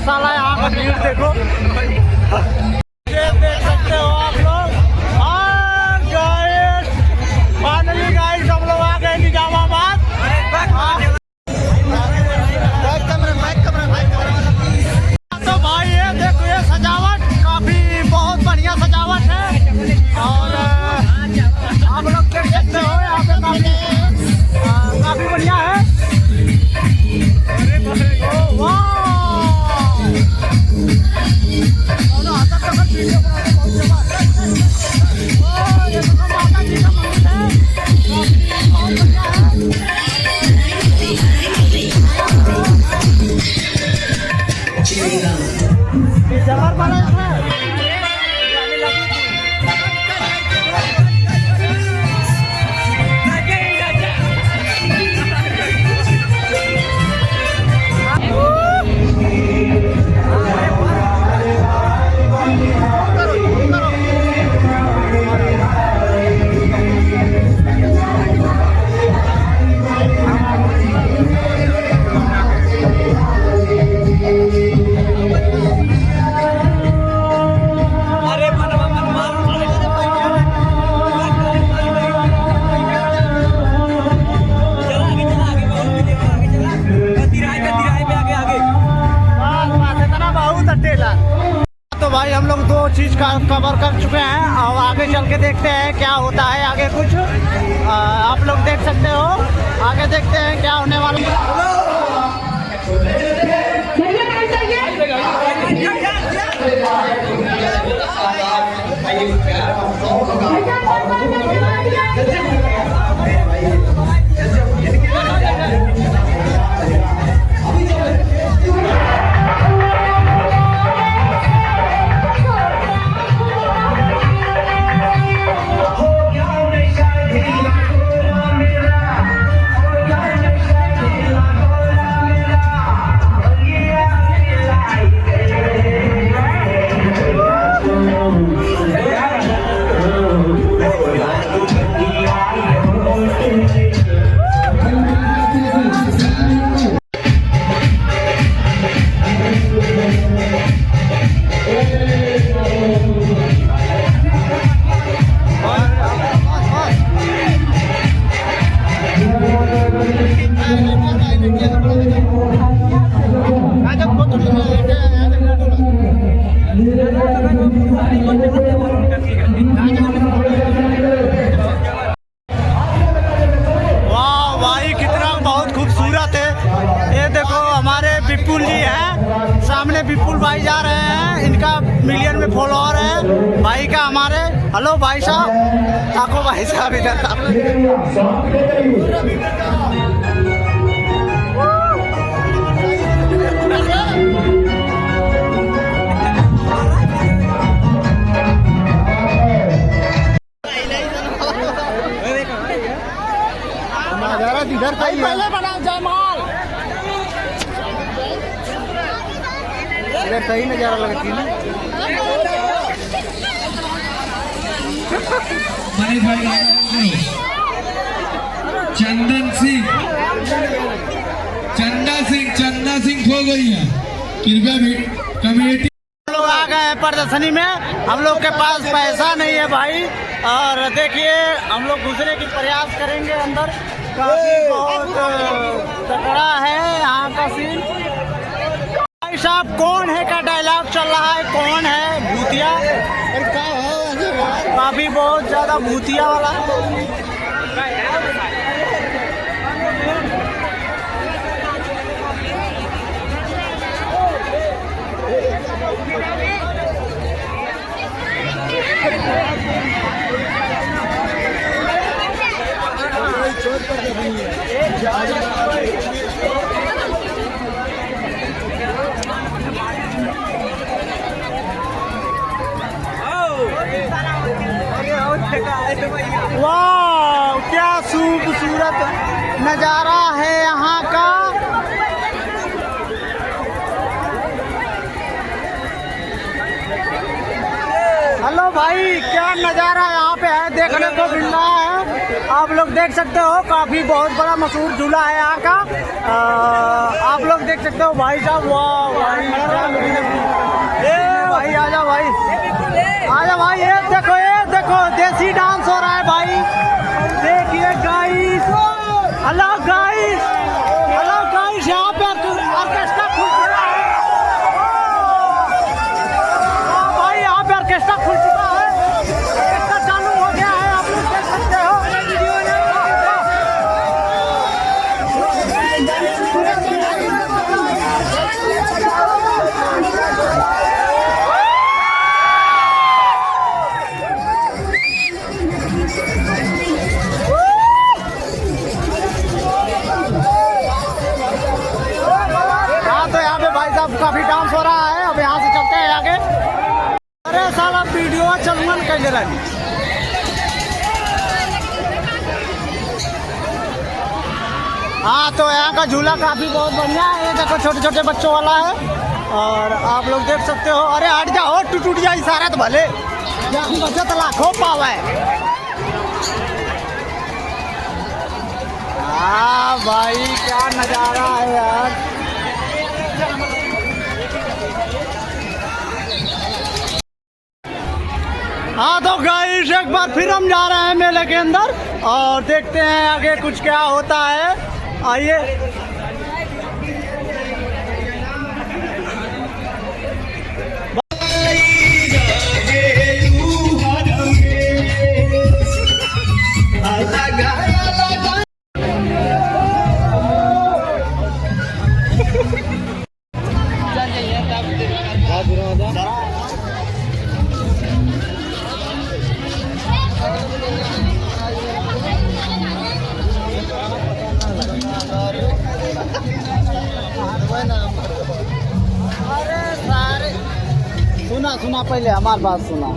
साला यहाँ का भीड़ देखो, देख सकते हो आप लोग। गाइस फाइनली गाइस हम लोग आ गए निजामाबाद। तो भाई ये देखो ये सजावट काफी बहुत बढ़िया सजावट है और आप लोग देख सकते हो यहाँ पे काफी बढ़िया है। तो भाई हम लोग 2 चीज का कवर कर चुके हैं और आगे चल के देखते हैं क्या होता है आगे कुछ। आप लोग देख सकते हो, आगे देखते हैं क्या होने वाला है। विपुल जी हैं सामने, विपुल भाई जा रहे हैं, इनका मिलियन में फॉलोअर है भाई का हमारे। हेलो भाई साहब, आको भाई साहब इधर इधर पहले बना जयमाल, इधर सही नजारा लगती है ना। चंदन सिंह, चंदा सिंह खो गई है, कृपया कमेटी। हम लोग आ गए हैं प्रदर्शनी में, हम लोग के पास पैसा नहीं है भाई, और देखिए हम लोग घुसने की प्रयास करेंगे अंदर। काफी बहुत तगड़ा है यहाँ का सीन। भाई साहब कौन है का डायलॉग चल रहा है, कौन है भूतिया, काफी बहुत ज्यादा भूतिया वाला। वाह क्या खूबसूरत नजारा है यहाँ का। हेलो भाई क्या नज़ारा यहाँ पे है, देखने को मिल रहा है। आप लोग देख सकते हो, काफ़ी बहुत बड़ा मशहूर झूला है यहाँ का। आप लोग देख सकते हो भाई साहब, वाह भाई, भाई आजा भाई, आजा भाई, ये देखो देसी डांस हो रहा है भाई। देखिए guys, hello guys, hello guys, यहाँ पे ऑर्केस्ट्रा खुल चुका है। भाई यहाँ पे ऑर्केस्ट्रा खुल चुका है, ऑर्केस्ट्रा चालू हो गया है, आप लोग देख सकते हो। तो यहाँ पे भाई साहब काफी डांस हो रहा है। अब यहाँ से चलते हैं आगे। अरे साला वीडियो चलमन कैसे रही। हाँ तो यहाँ का झूला काफी बहुत बढ़िया है। ये देखो छोटे छोटे बच्चों वाला है और आप लोग देख सकते हो। अरे हट जाओ, टूट जाए सारा तो भले, बचत लाखों पावा है। हाँ भाई क्या नज़ारा है यार। हाँ तो गाइस एक बार फिर हम जा रहे हैं मेले के अंदर और देखते हैं आगे कुछ क्या होता है। आइए। अरे सारे सुना पहले हमारी बात सुना।